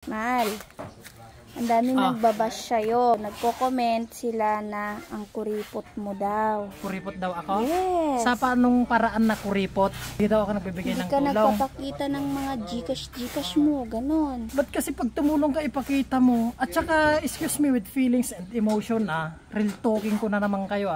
Mahal, ang dami nagbabash sa'yo. Nagko-comment sila na ang kuripot mo daw. Kuripot daw ako? Yes. Sa paanong paraan na kuripot? Hindi daw ako nagbibigay ng tulong. Hindi ka nagpapakita ng mga Gcash mo, ganon. Ba't kasi pag tumulong ka ipakita mo? At saka, excuse me with feelings and emotion real talking ko na naman kayo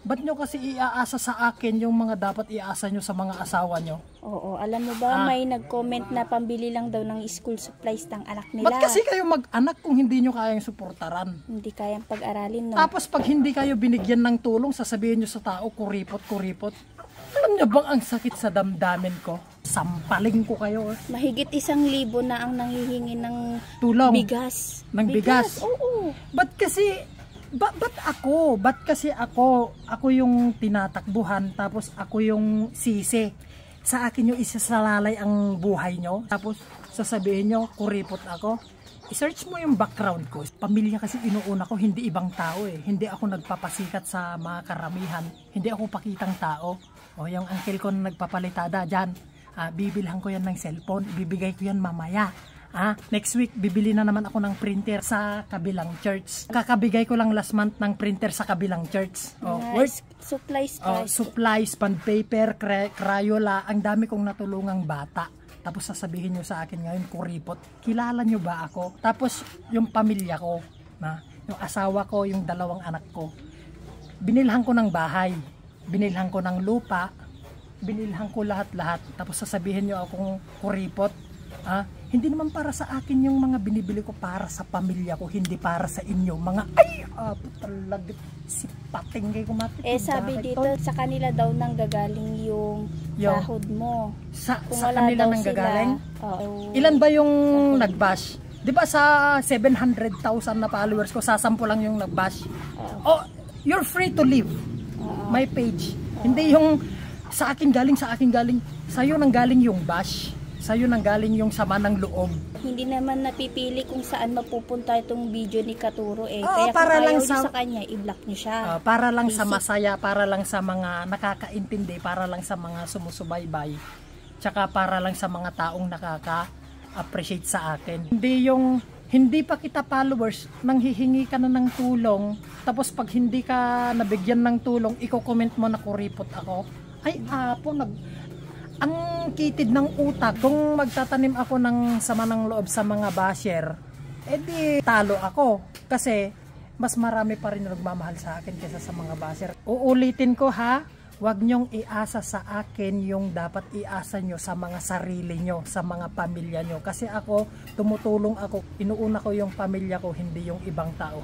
ba't nyo kasi iaasa sa akin yung mga dapat iasa nyo sa mga asawa nyo? Oo, alam mo ba, may nag-comment na pambili lang daw ng school supplies ng anak nila. Ba't kasi kayo mag-anak kung hindi nyo kayang suportaran? Hindi kayang pag-aralin, no? Tapos pag hindi kayo binigyan ng tulong, sasabihin nyo sa tao, kuripot. Alam nyo bang ang sakit sa damdamin ko? Sampaling ko kayo. Mahigit 1,000 na ang nanghihingi ng tulong. Bigas. Ng bigas? Oo. Ba't kasi... Ba't kasi ako yung tinatakbuhan, tapos ako yung sisi. Sa akin yung isasalalay ang buhay nyo, tapos sasabihin nyo, kuripot ako. I-search mo yung background ko. Pamilya kasi inuuna ko, hindi ibang tao Hindi ako nagpapasikat sa mga karamihan. Hindi ako pakitang tao. O yung uncle ko na nagpapalitada dyan, bibilhan ko yan ng cellphone, ibibigay ko yan mamaya. Next week, bibili na naman ako ng printer sa kabilang church. Kakabigay ko lang last month ng printer sa kabilang church. Supplies, pan paper, Crayola. Ang dami kong natulungang bata. Tapos sasabihin nyo sa akin ngayon, kuripot. Kilala nyo ba ako? Tapos yung pamilya ko, yung asawa ko, yung 2 anak ko. Binilhan ko ng bahay. Binilhan ko ng lupa. Binilhan ko lahat-lahat. Tapos sasabihin nyo akong kuripot. Hindi naman para sa akin yung mga binibili ko, para sa pamilya ko, hindi para sa inyo. Mga talaga si pating kayo kumatik. Sabi dito sa kanila daw nang gagaling yung sahod mo. Sa kanila nang gagaling? Ilan ba yung nagbash? Di ba sa 700,000 na followers ko, sasampu lang yung nagbash? You're free to leave my page. Hindi yung sa akin galing, sa'yo nang galing yung bash. Sa'yo nang galing yung sama ng loob. Hindi naman napipili kung saan mapupunta itong video ni Katuro Kaya para lang sa kanya, i-block niyo siya. Para lang sa masaya, para lang sa mga nakakaintindi, para lang sa mga sumusubaybay. Tsaka para lang sa mga taong nakaka-appreciate sa akin. Hindi pa kita followers, nang hihingi ka na ng tulong, tapos pag hindi ka nabigyan ng tulong, i-comment mo na kuripot ako. Ang kitid ng utak, kung magtatanim ako ng sama ng loob sa mga basher, edi talo ako. Kasi mas marami pa rin nagmamahal sa akin kaysa sa mga basher. Uulitin ko huwag nyong iasa sa akin yung dapat iasa nyo sa mga sarili nyo, sa mga pamilya nyo. Kasi ako, tumutulong ako, inuuna ko yung pamilya ko, hindi yung ibang tao.